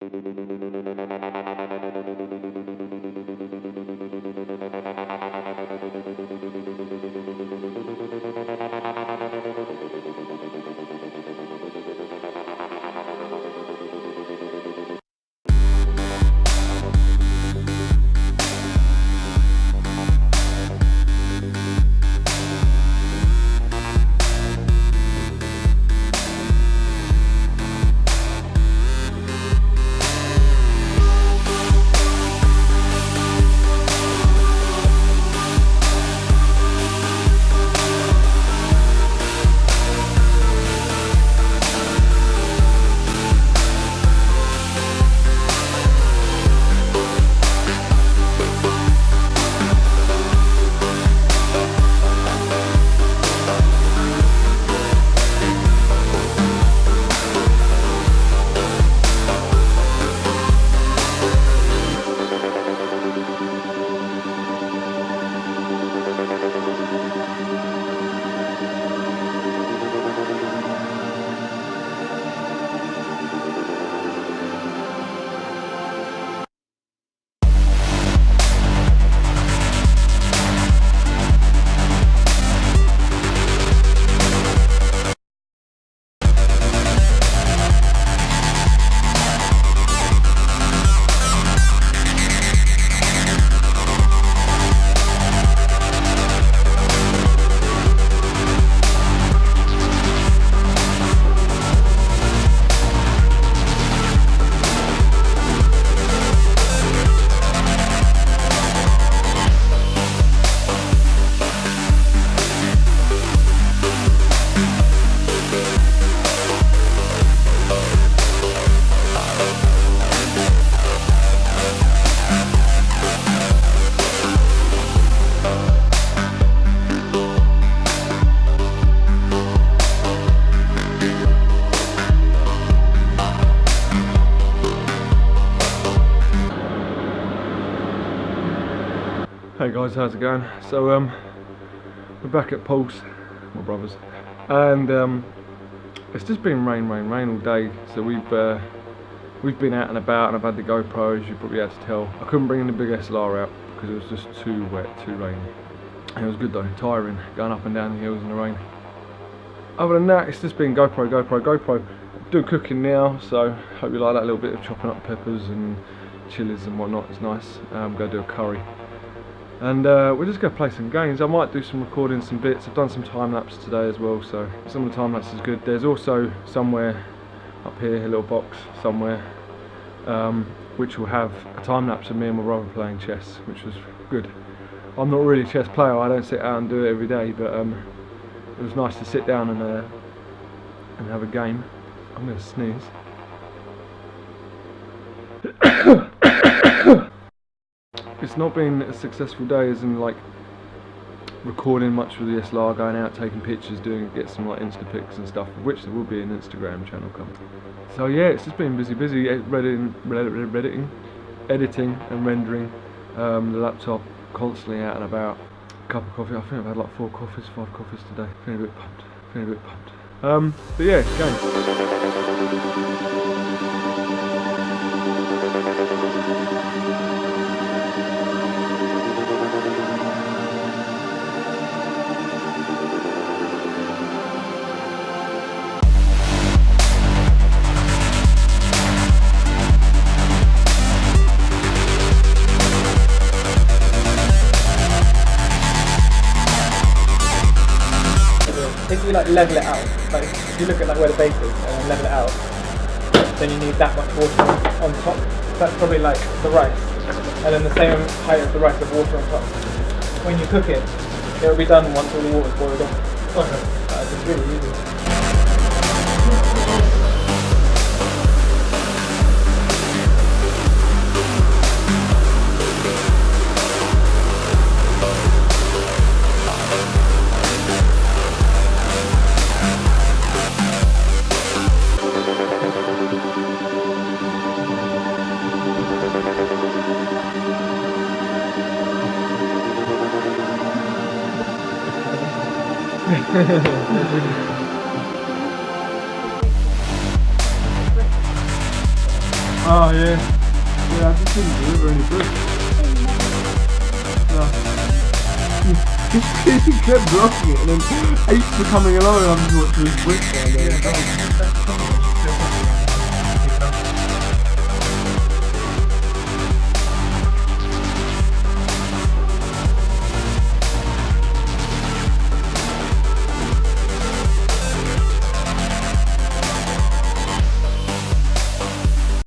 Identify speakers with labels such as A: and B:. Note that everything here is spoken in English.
A: Hey guys, how's it going? So we're back at Pulse, my brothers, and it's just been rain all day. So we've been out and about, and I've had the GoPro, as you probably had to tell. I couldn't bring the big SLR out because it was just too wet, too rainy. And it was good though, tiring, going up and down the hills in the rain. Other than that, it's just been GoPro. Doing cooking now, so hope you like that little bit of chopping up peppers and chilies and whatnot. It's nice. I'm going to do a curry. And we're just going to play some games. I might do some recording, some bits. I've done some time lapse today as well, so some of the time lapse is good. There's also somewhere up here, a little box somewhere, which will have a time lapse of me and my brother playing chess, which was good. I'm not really a chess player. I don't sit out and do it every day, but it was nice to sit down and have a game. I'm going to sneeze. It's not been a successful day as in like recording much with the SLR, going out, taking pictures, get some like Insta pics and stuff, of which there will be an Instagram channel coming. So yeah, it's just been busy, editing and rendering, the laptop constantly out and about. A cup of coffee, I think I've had like 5 coffees today, feeling a bit pumped. But yeah, games.
B: If you like level it out, like if you look at like where the base is and then level it out, then you need that much water on top. That's probably like the rice, and then the same height as the rice of water on top. When you cook it, it'll be done once all the water's boiled off. Okay. It's really easy.
A: Oh yeah. Yeah, I just didn't deliver any bricks. No. He kept blocking it and then 8 were coming along and I'm just watching this brick down there.